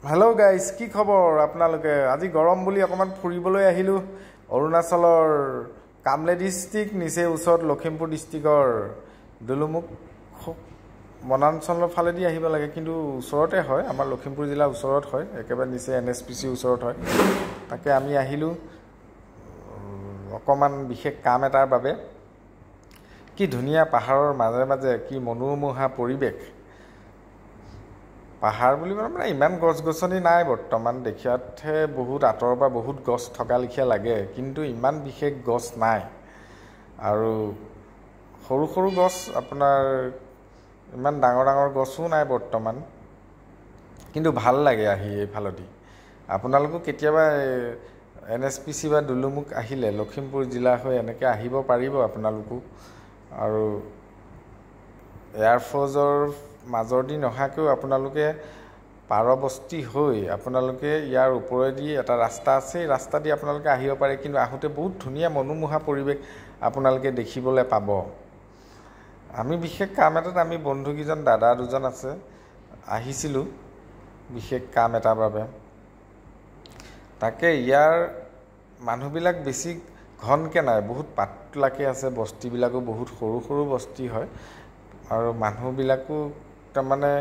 Hello' guys, কি খবৰ আপোনালোকে? আজি গৰম বুলি অকণমান ফুৰিবলৈ আহিলোঁ অৰুণাচলৰ কামলে ডিষ্ট্ৰিক্ট, নিচেই ওচৰত লখিমপুৰ ডিষ্ট্ৰিক্টৰ দুলুমুখ বনাঞ্চলৰ ফালেদি আহিব লাগে, কিন্তু ওচৰতে হয়, আমাৰ লখিমপুৰ জিলাৰ ওচৰত হয়, একেবাৰে নিচে NSPC ওচৰত হয়। তাকে আমি আহিলোঁ অকণমান বিশেষ কাম এটাৰ বাবে। কি ধুনীয়া পাহাৰৰ মাজে মাজে, কি মনোমোহা পৰিৱেশ। পাহাৰ বুলিবলৈ মানে ইমান গছ গছনি নাই বৰ্তমান, দেখিয়াতহে বহুত আঁতৰৰ পৰা বহুত গছ থকা লেখীয়া লাগে, কিন্তু ইমান বিশেষ গছ নাই। আৰু সৰু সৰু গছ, আপোনাৰ ইমান ডাঙৰ ডাঙৰ গছো নাই বৰ্তমান, কিন্তু ভাল লাগে আহি এইফালেদি। আপোনালোকো কেতিয়াবা NSPC বা দুলুমুখ আহিলে, লখিমপুৰ জিলা হৈ এনেকৈ আহিব পাৰিব আপোনালোকো। আৰু এয়াৰফ'ৰ্চৰ মাজৰদি নহাকৈও আপোনালোকে পাৰবস্তি হৈ আপোনালোকে ইয়াৰ ওপৰেদি এটা ৰাস্তা আছে, এই ৰাস্তা দি আপোনালোকে আহিব পাৰে, কিন্তু আহোঁতে বহুত ধুনীয়া মনোমোহা পৰিৱেশ আপোনালোকে দেখিবলৈ পাব। আমি বিশেষ কাম এটাত, আমি বন্ধুকেইজন, দাদা দুজন আছে, আহিছিলোঁ বিশেষ কাম এটাৰ বাবে। তাকে ইয়াৰ মানুহবিলাক বেছি ঘনকৈ নাই, বহুত পাতলাকৈ আছে, বস্তিবিলাকো বহুত সৰু সৰু বস্তি হয়, আৰু মানুহবিলাকো তাৰমানে